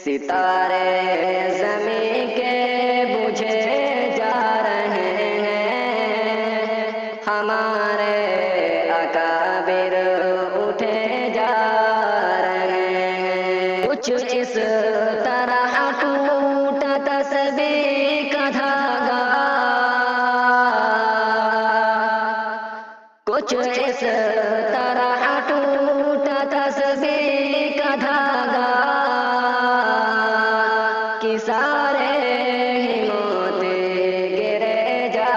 ستارے زمین کے بجھے جا رہے ہیں، ہمارے اکابر اٹھے جا رہے ہیں۔ کچھ اس طرح ٹوٹا تسبیح کا دھاگا، کچھ اس طرح ٹوٹا تسبیح کا دھاگا، کہ سارے ہی موتیں گرے جا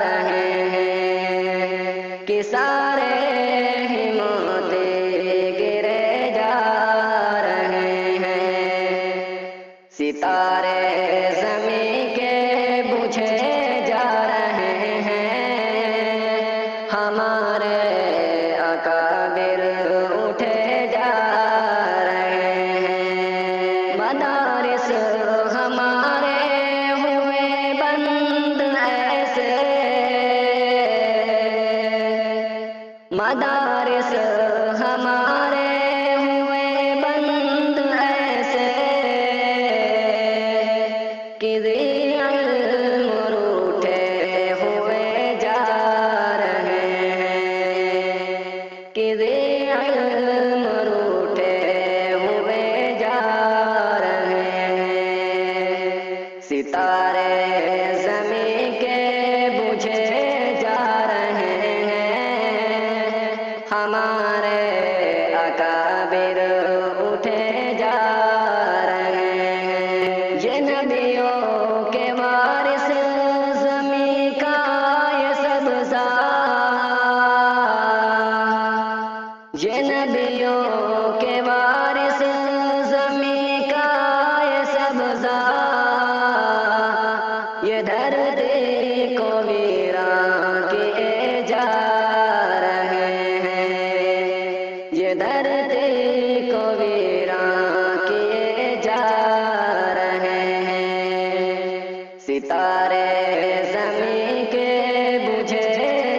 رہے ہیں، کہ سارے ہی موتیں گرے جا رہے ہیں۔ ستارے زمین کے بجھے جا رہے ہیں، ہمارے اکابر اٹھے جا رہے ہیں۔ مدارس ہمارے ہوئے بند ایسے، مدارس ہمارے ہوئے بند ایسے، کہ ذی علم روٹھے ہوئے جا رہے ہیں، کہ ذی علم روٹھے ہوئے جا رہے ہیں۔ ستارے زمین کے بجھے جا رہے ہیں، ہمارے اکابر اٹھے جا رہے ہیں۔ یہ نبیوں کے وارث زمین کا یہ سبزہ، یہ نبیوں کے وارث زمین کا یہ سبزہ، یہ دھرتی کو ویران کیے جا رہے ہیں، یہ دھرتی کو ویران کیے جا رہے ہیں۔ ستارے زمین کے بجھے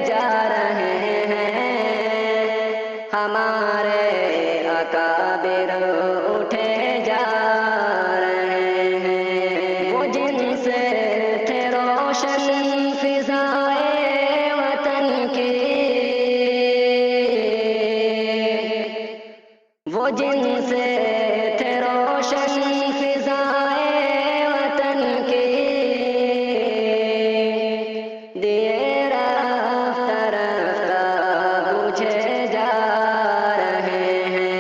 جا رہے ہیں، ہمارے اکابر اٹھے جا رہے ہیں۔ وہ جن سے تھے روشن فضائے وطن کی، وہ جن سے تھے روشن فضائے وطن کی، دیے رفتہ رفتہ بجھے جا رہے ہیں،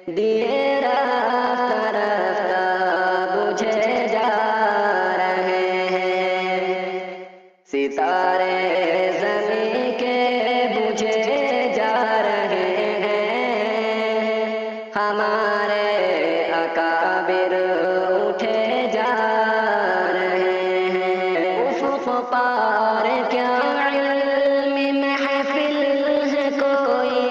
دیے رفتہ رفتہ بجھے جا رہے ہیں۔ ستارے زمین کے بجھے جا رہے ہیں، ہمارے اکابر اٹھے جا رہے ہیں۔ افق پار کیا علم محفل ہے کوئی،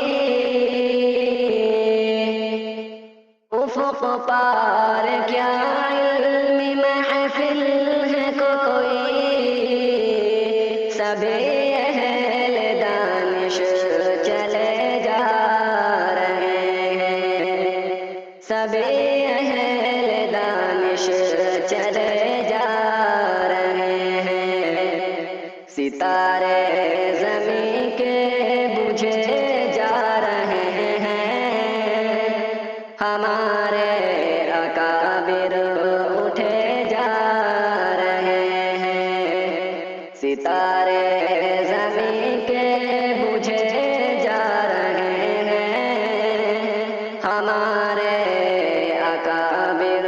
افق پار کیا علم محفل ہے کوئی، سبھی اہل دانش چلے جا رہے ہیں، سبھی اہل دانش چلے جا رہے ہیں۔ ستارے زمین کے بجھے جا رہے ہیں، ہمارے اکابر اٹھے جا رہے ہیں۔ ستارے زمین کے بجھے جا رہے ہیں، ہمارے اکابر